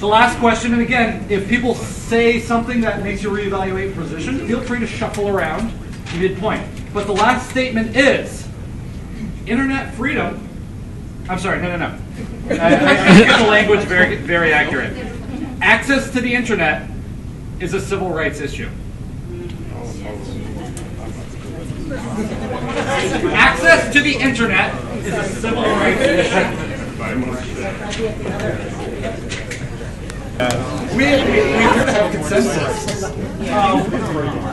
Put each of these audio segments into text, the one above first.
The last question, and again, if people say something that makes you reevaluate position, feel free to shuffle around midpoint. But the last statement is, internet freedom, I'm sorry, no. I get the language very, very accurate. Access to the internet is a civil rights issue. Access to the internet is a civil rights issue. We appear to have consensus.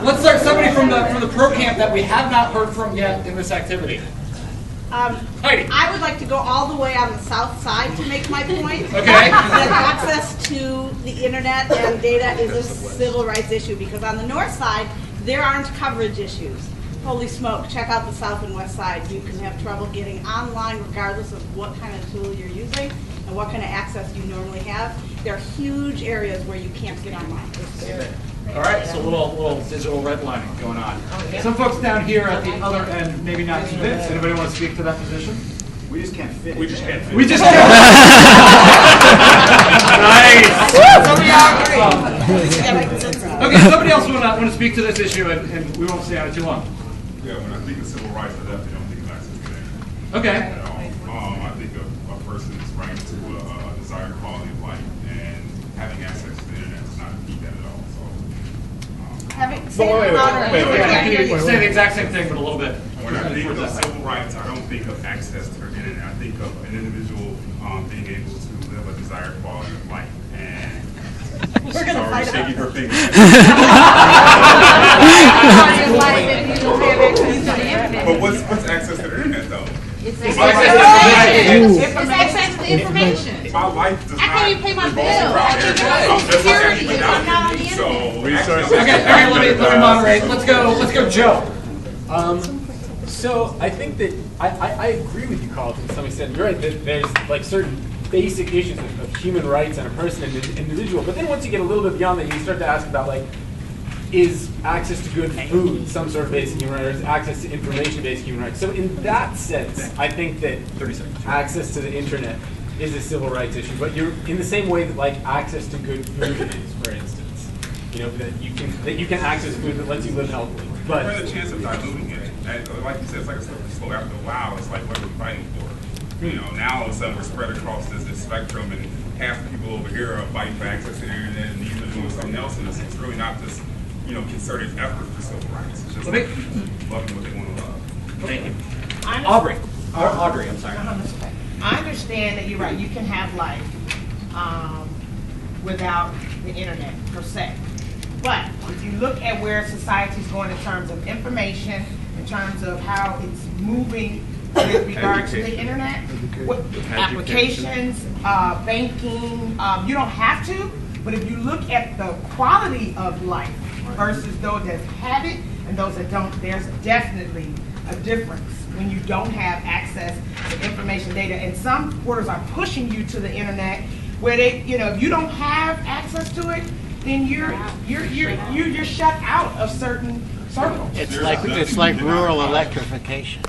Let's start somebody from the pro camp that we have not heard from yet in this activity. Heidi. I would like to go all the way on the south side to make my point. Okay. That access to the internet and data is a civil rights issue, because on the north side there aren't coverage issues. Holy smoke, check out the south and west side. You can have trouble getting online regardless of what kind of tool you're using and what kind of access you normally have. There are huge areas where you can't get online. All right, so a little digital redlining going on. Some folks down here at the other end maybe not convinced. Anybody want to speak to that position? We just can't fit. We just can't fit. We just can't. Nice. Okay, somebody else want to speak to this issue, and we won't stay on it too long. Yeah, when I think of civil rights, I definitely don't think of access to that. Okay. I think of a person's right to a desired quality of life, and having access to the internet does not impede that at all. So, wait. Say the exact same thing, but a little bit. When I think of civil rights, I don't think of access to the internet. I think of an individual being able to live a desired quality of life. And she's already shaking her fingers. But what's access to the internet, though? It's access to information. My life does not. How can you pay my bill? Security if I'm not on the internet. Okay, all right, let me moderate. Let's go, Joe. So I think that I agree with you, Carl, to some extent. You're right that there's like certain basic issues of human rights and a person and an individual. But then once you get a little bit beyond that, you start to ask about like, is access to good food some sort of basic human right, or is access to information basic human right? So in that sense, I think that access to the internet is a civil rights issue. But you're in the same way that like access to good food is, for instance. You know, that you can access food that lets you live healthily. But what are the chance of diluting it? And like you said, it's like a slippery slope. After a while, it's like, what are we fighting for? You know, now all of a sudden we're spread across this spectrum, and half the people over here are fighting for access to the internet, and these are doing something else, and it's really not this, you know, concerted effort for civil rights. It's just like loving what they want to love. Thank you. Audrey, I'm sorry. I understand that you're right. You can have life without the internet per se. But if you look at where society's going in terms of information, in terms of how it's moving with regard to the internet, applications, banking, you don't have to, but if you look at the quality of life versus those that have it and those that don't, there's definitely a difference when you don't have access to information data. And some quarters are pushing you to the internet where they, you know, if you don't have access to it, then you're shut out of certain circles. It's like rural electrification.